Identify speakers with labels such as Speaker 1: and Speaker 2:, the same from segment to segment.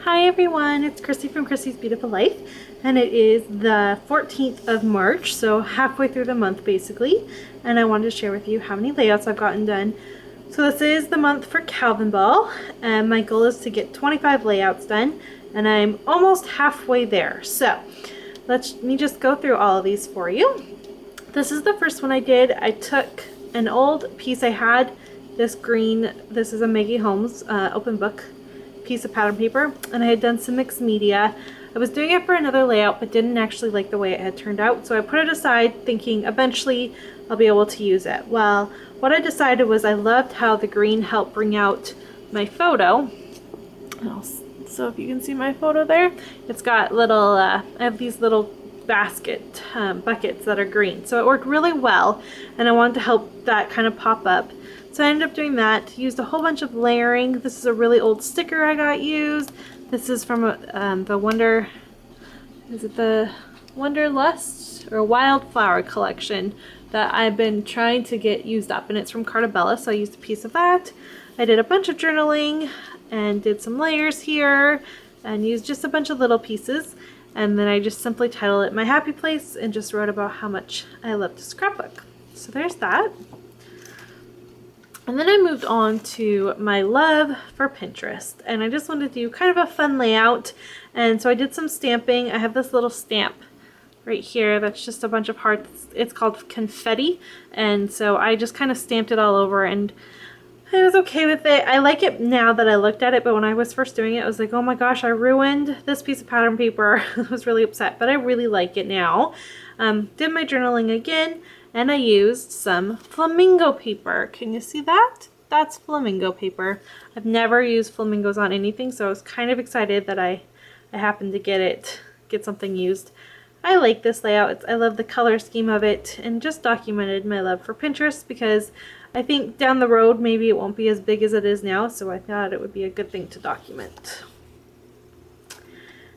Speaker 1: Hi everyone, it's Christy from Christy's Beautiful Life, and it is the 14th of March, so halfway through the month basically, and I wanted to share with you how many layouts I've gotten done. So this is the month for Calvinball, and my goal is to get 25 layouts done, and I'm almost halfway there. So let me just go through all of these for you. This is the first one I did. I took an old piece I had, this green, this is a Maggie Holmes open book piece of pattern paper, and I had done some mixed media. I was doing it for another layout but didn't actually like the way it had turned out, so I put it aside thinking eventually I'll be able to use it. Well, what I decided was I loved how the green helped bring out my photo. So if you can see my photo there, it's got little, I have these little buckets that are green, so it worked really well, and I wanted to help that kind of pop up. So I ended up doing that, used a whole bunch of layering. This is a really old sticker I got used. This is from the Wonderlust or Wildflower collection that I've been trying to get used up, and it's from Cartabella, so I used a piece of that. I did a bunch of journaling and did some layers here and used just a bunch of little pieces, and then I just simply titled it My Happy Place and just wrote about how much I love to scrapbook. So there's that. And then I moved on to my love for Pinterest, and I just wanted to do kind of a fun layout, and so I did some stamping. I have this little stamp right here that's just a bunch of hearts. It's called confetti, and so I just kind of stamped it all over, and I was okay with it. I like it now that I looked at it, but when I was first doing it, I was like, oh my gosh, I ruined this piece of pattern paper. I was really upset, but I really like it now. Did my journaling again, and I used some flamingo paper. Can you see that? That's flamingo paper. I've never used flamingos on anything, so I was kind of excited that I happened to get something used. I like this layout. I love the color scheme of it, and just documented my love for Pinterest because I think down the road maybe it won't be as big as it is now, so I thought it would be a good thing to document.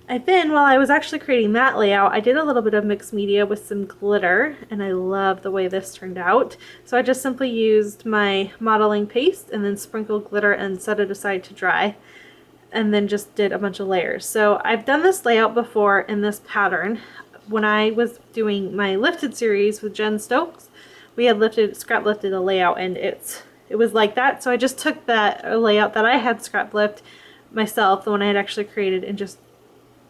Speaker 1: And then while I was actually creating that layout, I did a little bit of mixed media with some glitter, and I love the way this turned out. So I just simply used my modeling paste and then sprinkled glitter and set it aside to dry, and then just did a bunch of layers. So I've done this layout before in this pattern. When I was doing my lifted series with Jen Stokes, we had scrap lifted a layout, and it was like that. So I just took that layout that I had scrap lift myself, the one I had actually created, and just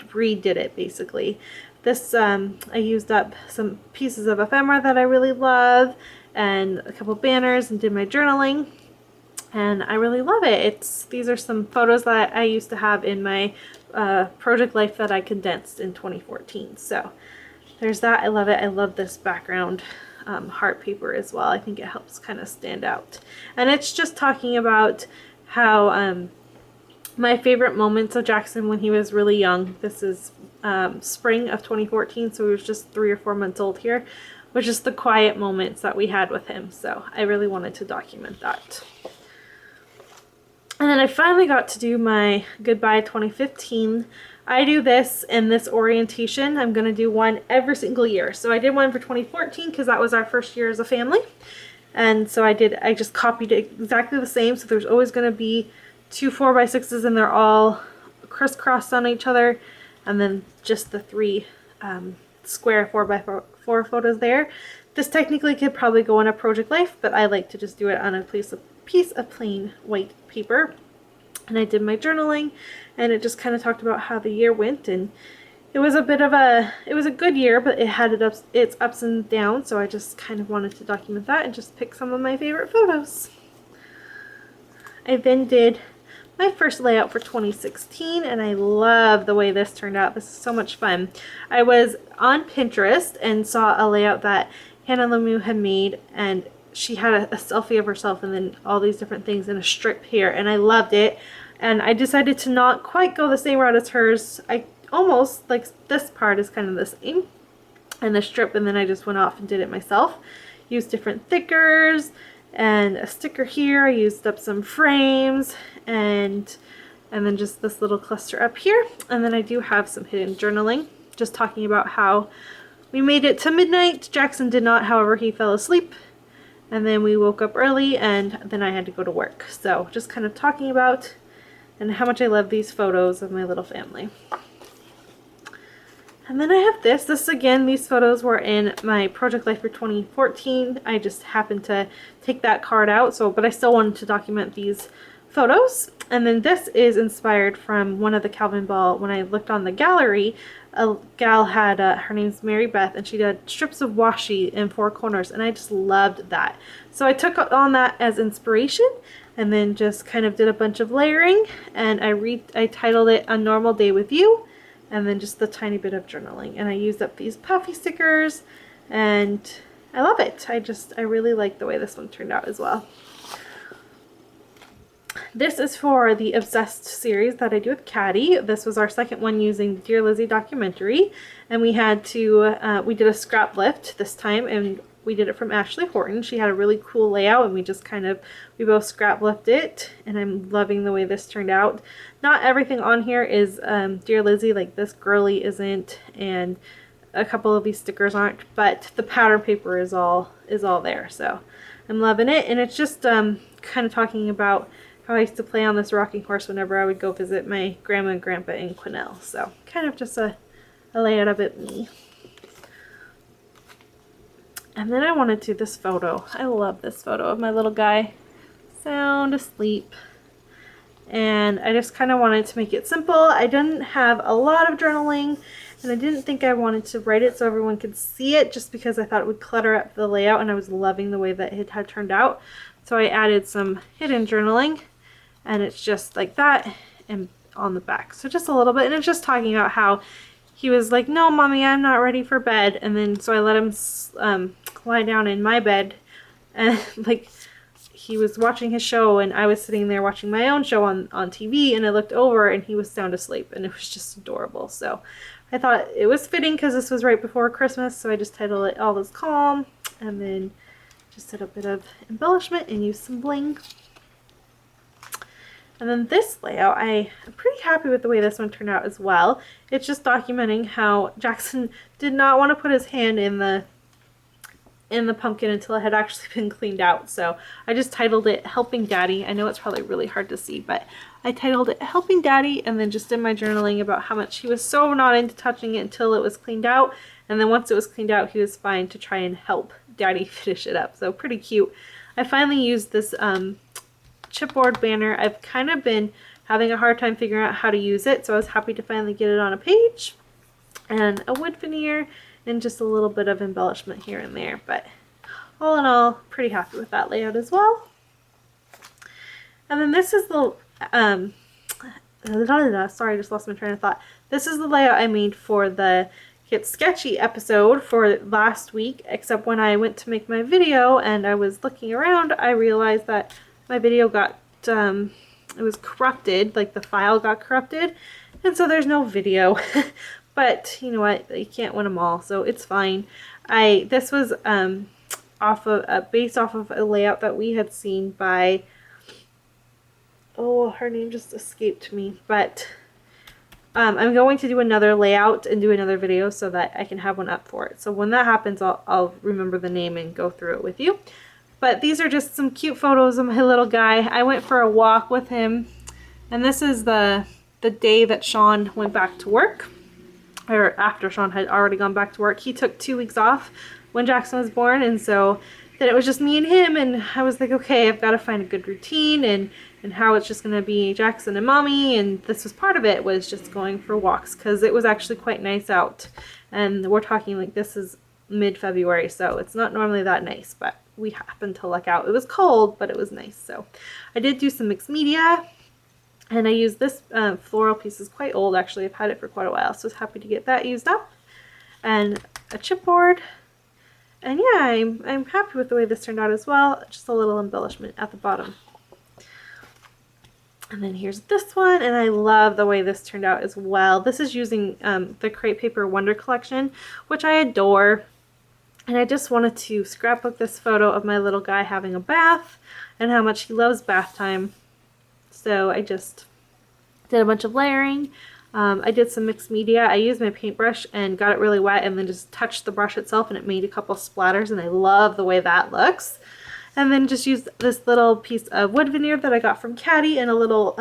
Speaker 1: redid it basically. This I used up some pieces of ephemera that I really love and a couple banners and did my journaling, and I really love it. These are some photos that I used to have in my project life that I condensed in 2014. So there's that. I love it. I love this background heart paper as well. I think it helps kind of stand out, and it's just talking about how my favorite moments of Jackson when he was really young. This is spring of 2014, so he was just 3 or 4 months old here, which is the quiet moments that we had with him. So I really wanted to document that. And then I finally got to do my Goodbye 2015. I do this in this orientation. I'm going to do one every single year. So I did one for 2014 because that was our first year as a family. And so I just copied it exactly the same. So there's always going to be 2 4x6s, and they're all crisscrossed on each other, and then just the 3 square 4x4 photos there. This technically could probably go on a project life, but I like to just do it on a piece of plain white paper. And I did my journaling, and it just kind of talked about how the year went, and it was a good year, but it had its ups and downs, so I just kind of wanted to document that and just pick some of my favorite photos. I then did my first layout for 2016, and I love the way this turned out. This is so much fun. I was on Pinterest and saw a layout that Hannah Lemieux had made, and she had a selfie of herself and then all these different things in a strip here, and I loved it. And I decided to not quite go the same route as hers. I almost, like, this part is kind of the same and the strip, and then I just went off and did it myself. Used different thickers and a sticker here. I used up some frames and then just this little cluster up here. And then I do have some hidden journaling, just talking about how we made it to midnight. Jackson did not, however, he fell asleep, and then we woke up early, and then I had to go to work. So just kind of talking about and how much I love these photos of my little family. And then I have this again, these photos were in my Project Life for 2014. I just happened to take that card out, but I still wanted to document these photos. And then this is inspired from one of the Calvinball. When I looked on the gallery, a gal had, her name's Mary Beth, and she did strips of washi in 4 corners, and I just loved that. So I took on that as inspiration, and then just kind of did a bunch of layering, and I titled it A Normal Day with You, and then just the tiny bit of journaling. And I used up these puffy stickers, and I love it. I really like the way this one turned out as well. This is for the Obsessed series that I do with Caddy. This was our second one using the Dear Lizzie documentary, and we had to, we did a scrap lift this time, and we did it from Ashley Horton. She had a really cool layout, and we both scrap lifted it, and I'm loving the way this turned out. Not everything on here is Dear Lizzie, like this girly isn't, and a couple of these stickers aren't, but the pattern paper is all there, so I'm loving it. And it's just kind of talking about how I used to play on this rocking horse whenever I would go visit my grandma and grandpa in Quesnel. So kind of just a layout of it me. And then I wanted to this photo. I love this photo of my little guy sound asleep. And I just kind of wanted to make it simple. I didn't have a lot of journaling, and I didn't think I wanted to write it so everyone could see it, just because I thought it would clutter up the layout, and I was loving the way that it had turned out. So I added some hidden journaling, and it's just like that and on the back. So just a little bit, and it's just talking about how he was like, no, mommy, I'm not ready for bed. And then so I let him lie down in my bed, and like he was watching his show, and I was sitting there watching my own show on TV, and I looked over and he was sound asleep, and it was just adorable. So I thought it was fitting because this was right before Christmas, so I just titled it All Is Calm, and then just did a bit of embellishment and used some bling. And then this layout, I'm pretty happy with the way this one turned out as well. It's just documenting how Jackson did not want to put his hand in the pumpkin until it had actually been cleaned out. So I just titled it Helping Daddy. I know it's probably really hard to see, but I titled it Helping Daddy, and then just did my journaling about how much he was so not into touching it until it was cleaned out. And then once it was cleaned out, he was fine to try and help Daddy finish it up. So pretty cute. I finally used this chipboard banner. I've kind of been having a hard time figuring out how to use it, so I was happy to finally get it on a page, and a wood veneer, and just a little bit of embellishment here and there. But all in all, pretty happy with that layout as well. And then this is the sorry, I just lost my train of thought. This is the layout I made for the Get Sketchy episode for last week, except when I went to make my video and I was looking around, I realized that my video got, it was corrupted, like the file got corrupted, and so there's no video. But you know what, you can't win them all, so it's fine. This was based off of a layout that we had seen by, oh, her name just escaped me, but I'm going to do another layout and do another video so that I can have one up for it. So when that happens, I'll remember the name and go through it with you. But these are just some cute photos of my little guy. I went for a walk with him, and this is the day that Sean went back to work, or after Sean had already gone back to work. He took 2 weeks off when Jackson was born, and so then it was just me and him, and I was like, okay, I've got to find a good routine, and how it's just going to be Jackson and mommy, and this was part of it, was just going for walks, because it was actually quite nice out, and we're talking like this is mid-February, so it's not normally that nice, but we happened to luck out. It was cold, but it was nice. So I did do some mixed media, and I used this floral piece. Is quite old, actually. I've had it for quite a while, so I was happy to get that used up. And a chipboard. And yeah, I'm happy with the way this turned out as well. Just a little embellishment at the bottom. And then here's this one, and I love the way this turned out as well. This is using the Crepe Paper Wonder Collection, which I adore. And I just wanted to scrapbook this photo of my little guy having a bath and how much he loves bath time. So I just did a bunch of layering. I did some mixed media. I used my paintbrush and got it really wet, and then just touched the brush itself, and it made a couple splatters, and I love the way that looks. And then just used this little piece of wood veneer that I got from Caddy, and a little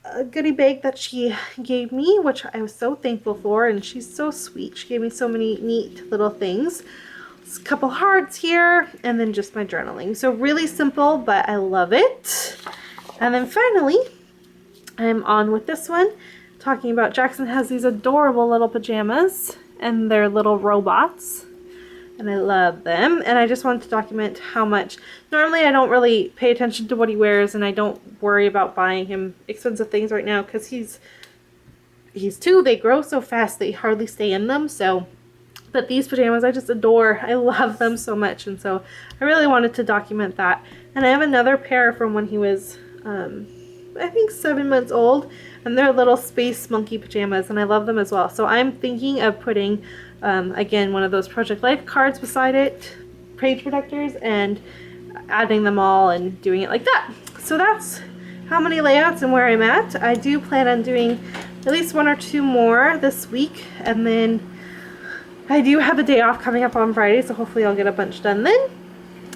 Speaker 1: a goodie bag that she gave me, which I was so thankful for, and she's so sweet. She gave me so many neat little things. There's a couple hearts here, and then just my journaling. So really simple, but I love it. And then finally, I'm on with this one, talking about Jackson has these adorable little pajamas, and they're little robots. And I love them, and I just wanted to document how much. Normally I don't really pay attention to what he wears, and I don't worry about buying him expensive things right now because he's 2. They grow so fast they hardly stay in them. So, but these pajamas I just adore. I love them so much, and so I really wanted to document that. And I have another pair from when he was I think 7 months old, and they're little space monkey pajamas, and I love them as well. So I'm thinking of putting again, one of those Project Life cards beside it, page protectors, and adding them all and doing it like that. So that's how many layouts and where I'm at. I do plan on doing at least 1 or 2 more this week, and then I do have a day off coming up on Friday, so hopefully I'll get a bunch done then.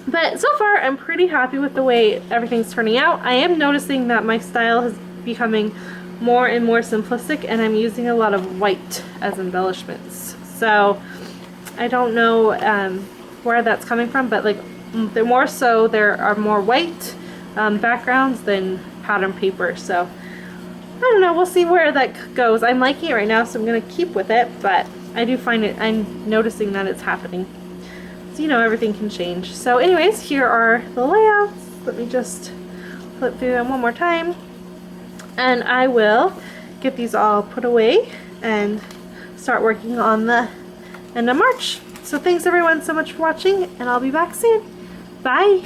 Speaker 1: But so far I'm pretty happy with the way everything's turning out. I am noticing that my style is becoming more and more simplistic, and I'm using a lot of white as embellishments. So I don't know where that's coming from, but like there are more white backgrounds than pattern paper. So I don't know, we'll see where that goes. I'm liking it right now, so I'm gonna keep with it, but I do find it, I'm noticing that it's happening. So you know, everything can change. So anyways, here are the layouts. Let me just flip through them one more time, and I will get these all put away and start working on the end of March. So thanks everyone so much for watching, and I'll be back soon. Bye!